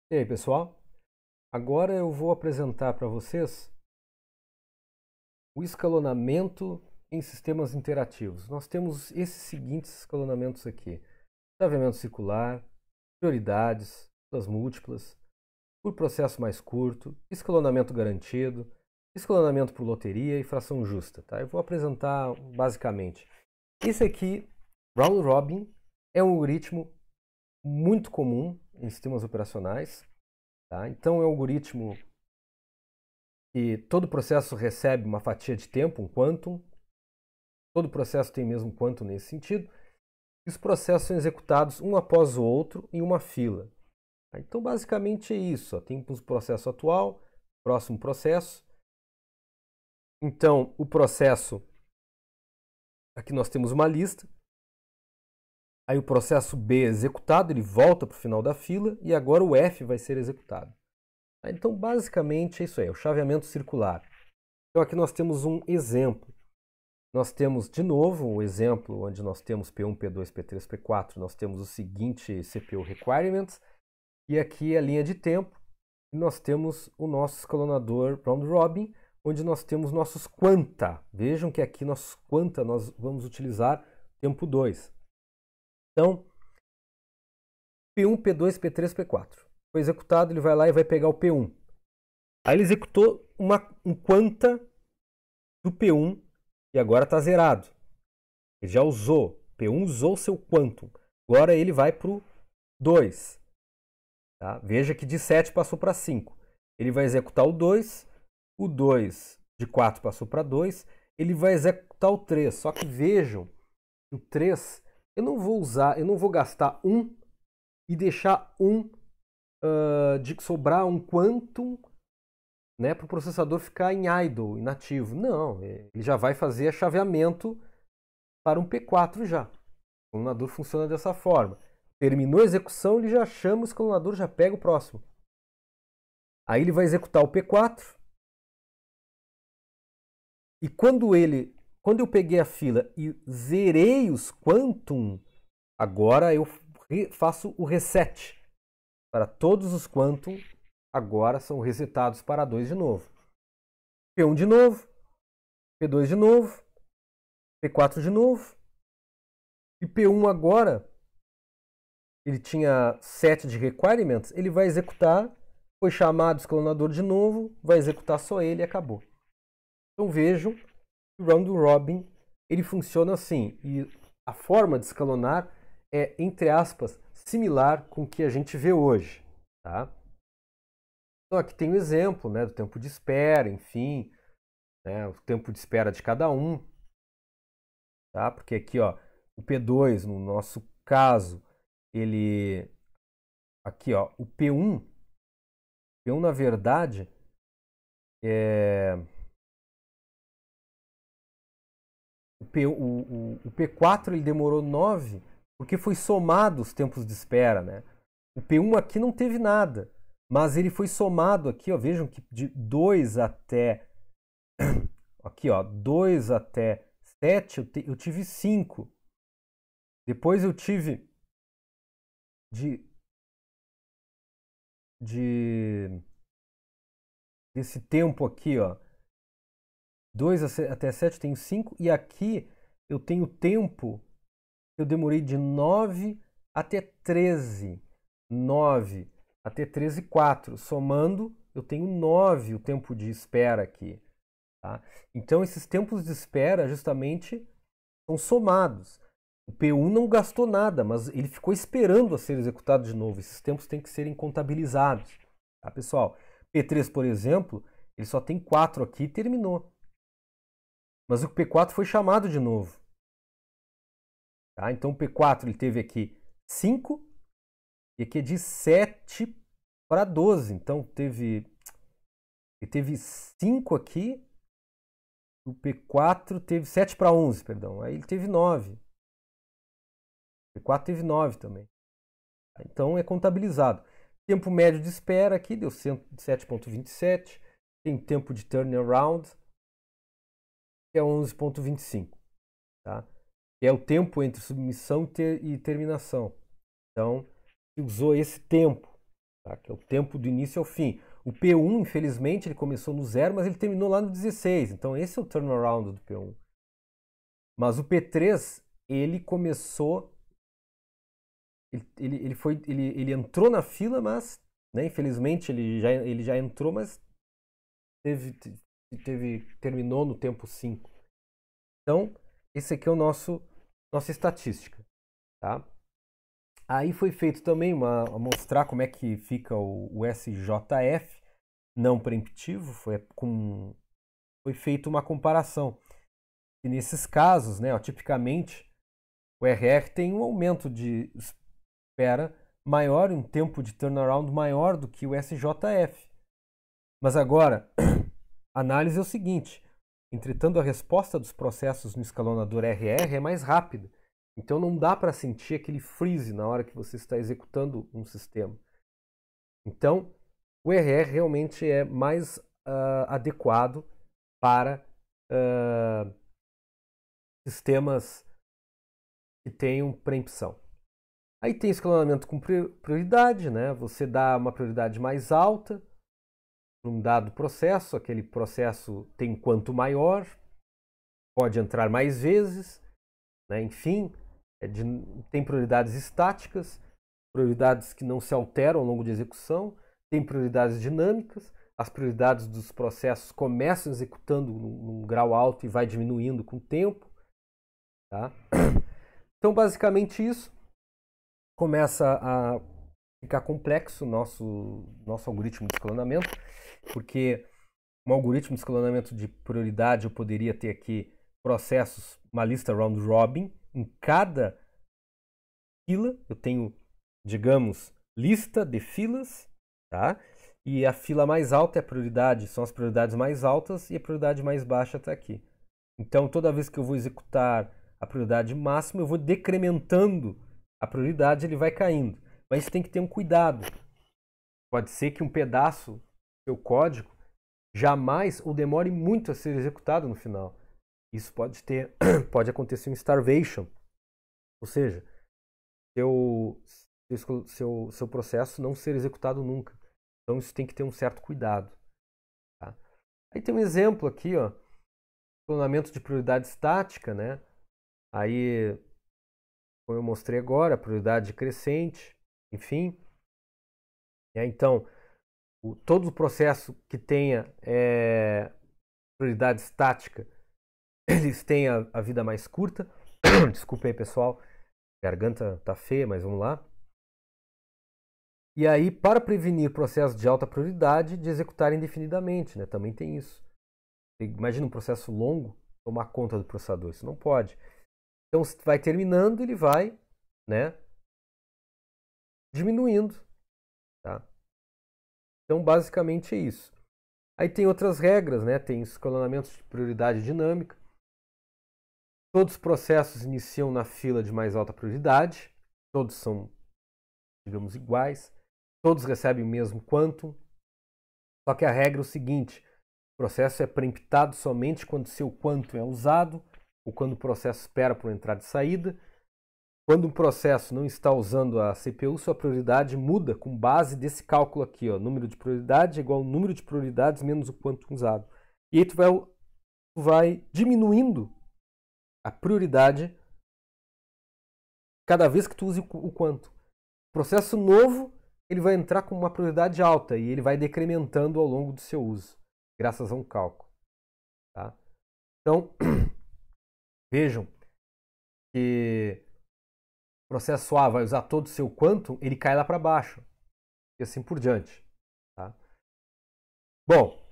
E aí, pessoal? Agora eu vou apresentar para vocês o escalonamento em sistemas interativos. Nós temos esses seguintes escalonamentos aqui: chaveamento circular, prioridades, das múltiplas, por processo mais curto, escalonamento garantido, escalonamento por loteria e fração justa. Tá? Eu vou apresentar basicamente. Esse aqui, round robin, é um algoritmo muito comum em sistemas operacionais. Tá? Então é um algoritmo que todo processo recebe uma fatia de tempo, um quantum. Todo processo tem mesmo quantum nesse sentido. E os processos são executados um após o outro em uma fila. Tá? Então basicamente é isso. Ó. Tem o processo atual, próximo processo. Então o processo, aqui nós temos uma lista. Aí o processo B é executado, ele volta para o final da fila e agora o F vai ser executado. Então, basicamente, é isso aí, é o chaveamento circular. Então, aqui nós temos um exemplo. Nós temos, de novo, um exemplo onde nós temos P1, P2, P3, P4. Nós temos o seguinte CPU requirements. E aqui a linha de tempo. E nós temos o nosso escalonador round robin, onde nós temos nossos quanta. Vejam que aqui nossos quanta nós vamos utilizar tempo 2. Então, P1, P2, P3, P4. Foi executado, ele vai lá e vai pegar o P1. Aí ele executou um quanta do P1 e agora está zerado. Ele já usou. P1 usou seu quantum. Agora ele vai para o 2. Tá? Veja que de 7 passou para 5. Ele vai executar o 2. O 2 de 4 passou para 2. Ele vai executar o 3. Só que vejam, o 3 eu não vou usar, eu não vou gastar 1 e deixar de sobrar um quantum, né, para o processador ficar em idle, inativo. Não, ele já vai fazer chaveamento para um P4 já. O escalonador funciona dessa forma. Terminou a execução, ele já chama o escalonador, já pega o próximo. Aí ele vai executar o P4. E quando eu peguei a fila e zerei os quantum, agora eu faço o reset. Para todos os quantum, agora são resetados para 2 de novo. P1 de novo, P2 de novo, P4 de novo. E P1 agora, ele tinha 7 de requirements, ele vai executar, foi chamado o escalonador de novo, vai executar só ele e acabou. Então vejam que o round robin ele funciona assim. E a forma de escalonar é, entre aspas, similar com o que a gente vê hoje. Tá? Então aqui tem um exemplo, né, do tempo de espera, enfim, né, o tempo de espera de cada um. Tá? Porque aqui, ó, o P2, no nosso caso, ele aqui, ó, o P1 na verdade o P4 ele demorou 9 porque foi somado os tempos de espera, né? O P1 aqui não teve nada, mas ele foi somado aqui, ó, vejam que de 2 até aqui, ó, 2 até 7 eu tive 5. Depois eu tive desse tempo aqui, ó, 2 até 7 eu tenho 5 e aqui eu tenho tempo, eu demorei de 9 até 13. 9 até 13, 4. Somando, eu tenho 9 o tempo de espera aqui. Tá? Então, esses tempos de espera, justamente, são somados. O P1 não gastou nada, mas ele ficou esperando a ser executado de novo. Esses tempos têm que serem contabilizados. Tá, pessoal? P3, por exemplo, ele só tem 4 aqui e terminou. Mas o P4 foi chamado de novo. Tá? Então, o P4 ele teve aqui 5 e aqui é de 7 para 12. Então, ele teve 5 aqui. O P4 teve 7 para 11, perdão. Aí ele teve 9. O P4 teve 9 também. Então, é contabilizado. Tempo médio de espera aqui deu 7,27. Tem tempo de turnaround, que é 11,25. Tá? Que é o tempo entre submissão e terminação. Então, usou esse tempo. tá? Que é o tempo do início ao fim. O P1, infelizmente, ele começou no 0, mas ele terminou lá no 16. Então esse é o turnaround do P1. Mas o P3, ele começou... Ele entrou na fila, mas, né, infelizmente, ele já entrou, mas terminou no tempo 5. Então, esse aqui é o nossa estatística. Tá? Aí foi feito também mostrar como é que fica o SJF não preemptivo. Foi feita uma comparação. E nesses casos, né, ó, tipicamente, o RR tem um aumento de espera maior, um tempo de turnaround maior do que o SJF. Mas agora, a análise é o seguinte: entretanto, a resposta dos processos no escalonador RR é mais rápida. Então não dá para sentir aquele freeze na hora que você está executando um sistema. Então, o RR realmente é mais adequado para sistemas que tenham preempção. Aí tem escalonamento com prioridade, né? Você dá uma prioridade mais alta para um dado processo, aquele processo tem quanto maior, pode entrar mais vezes, né? Enfim, tem prioridades estáticas, prioridades que não se alteram ao longo de execução, tem prioridades dinâmicas, as prioridades dos processos começam executando num grau alto e vai diminuindo com o tempo. Tá? Então, basicamente isso. Começa a ficar complexo o nosso algoritmo de escalonamento, porque um algoritmo de escalonamento de prioridade eu poderia ter aqui processos, uma lista round robin. Em cada fila eu tenho, digamos, lista de filas, tá? E a fila mais alta é a prioridade, são as prioridades mais altas, e a prioridade mais baixa está aqui. Então, toda vez que eu vou executar a prioridade máxima, eu vou decrementando a prioridade, ele vai caindo. Mas tem que ter um cuidado. Pode ser que um pedaço do seu código jamais ou demore muito a ser executado no final. Isso pode acontecer um starvation. Ou seja, seu processo não ser executado nunca. Então isso tem que ter um certo cuidado. Tá? Aí tem um exemplo aqui, ó, escalonamento de prioridade estática, né? Aí, como eu mostrei agora, prioridade crescente, enfim. Então, todo o processo que tenha prioridade estática, eles têm a vida mais curta. Desculpa aí, pessoal. A garganta tá feia, mas vamos lá. E aí, para prevenir processos de alta prioridade, de executar indefinidamente, né? Também tem isso. Imagina um processo longo tomar conta do processador. Isso não pode. Então, vai terminando, ele vai, né, diminuindo. Tá? Então, basicamente é isso. Aí tem outras regras, né? Tem escalonamento de prioridade dinâmica. Todos os processos iniciam na fila de mais alta prioridade. Todos são, digamos, iguais. Todos recebem o mesmo quantum. Só que a regra é o seguinte: o processo é preemptado somente quando seu quantum é usado ou quando o processo espera por entrada e saída. Quando um processo não está usando a CPU, sua prioridade muda com base desse cálculo aqui, ó. Número de prioridade é igual ao número de prioridades menos o quantum usado. E aí tu vai diminuindo a prioridade cada vez que tu use o quantum. Processo novo, ele vai entrar com uma prioridade alta e ele vai decrementando ao longo do seu uso, graças a um cálculo. Tá? Então, vejam que o processo A vai usar todo o seu quantum, ele cai lá para baixo. E assim por diante. Tá? Bom,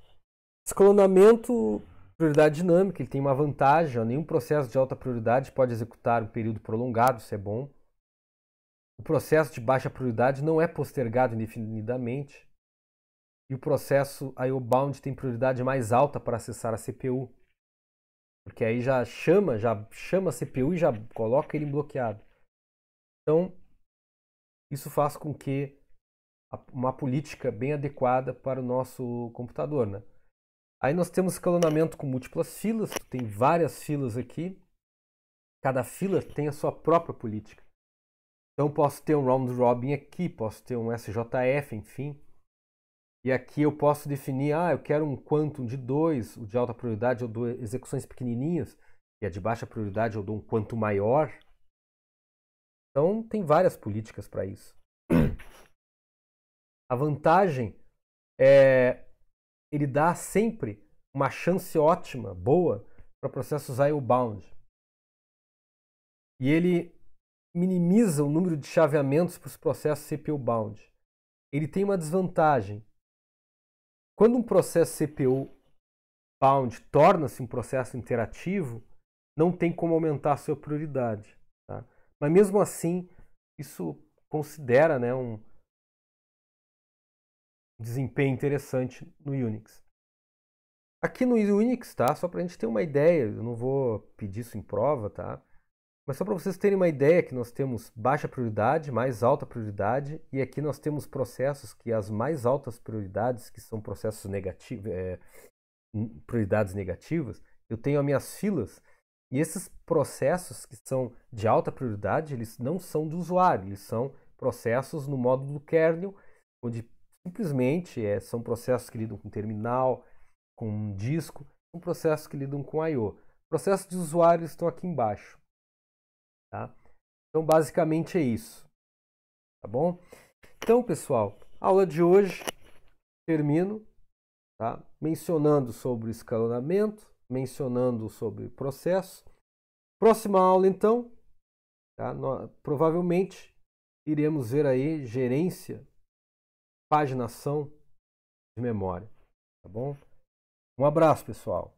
escalonamento, prioridade dinâmica, ele tem uma vantagem. Ó, nenhum processo de alta prioridade pode executar um período prolongado, isso é bom. O processo de baixa prioridade não é postergado indefinidamente. E o processo IO-bound tem prioridade mais alta para acessar a CPU. Porque aí já chama a CPU e já coloca ele em bloqueado. Então, isso faz com que uma política bem adequada para o nosso computador, né? Aí nós temos escalonamento com múltiplas filas, tem várias filas aqui. Cada fila tem a sua própria política. Então posso ter um round robin aqui, posso ter um SJF, enfim. E aqui eu posso definir, eu quero um quantum de 2, o de alta prioridade eu dou execuções pequenininhas, e a de baixa prioridade eu dou um quantum maior. Então tem várias políticas para isso. A vantagem é ele dá sempre uma chance ótima, boa, para processos IO-bound. E ele minimiza o número de chaveamentos para os processos CPU-bound. Ele tem uma desvantagem. Quando um processo CPU-bound torna-se um processo interativo, não tem como aumentar a sua prioridade. Tá? Mas mesmo assim, isso considera, né, um desempenho interessante no Unix. Aqui no Unix, tá? Só para a gente ter uma ideia, eu não vou pedir isso em prova, tá? Mas só para vocês terem uma ideia que nós temos baixa prioridade, mais alta prioridade, e aqui nós temos processos que as mais altas prioridades, que são processos negativos, prioridades negativas, eu tenho as minhas filas, e esses processos que são de alta prioridade, eles não são do usuário, eles são processos no módulo do kernel, onde simplesmente são processos que lidam com terminal, com um disco, são processos que lidam com I/O. Processos de usuário estão aqui embaixo. Tá? Então, basicamente é isso. Tá bom? Então, pessoal, a aula de hoje termino, tá? Mencionando sobre escalonamento, mencionando sobre processo. Próxima aula, então, tá? Provavelmente iremos ver aí gerência, paginação de memória. Tá bom? Um abraço, pessoal.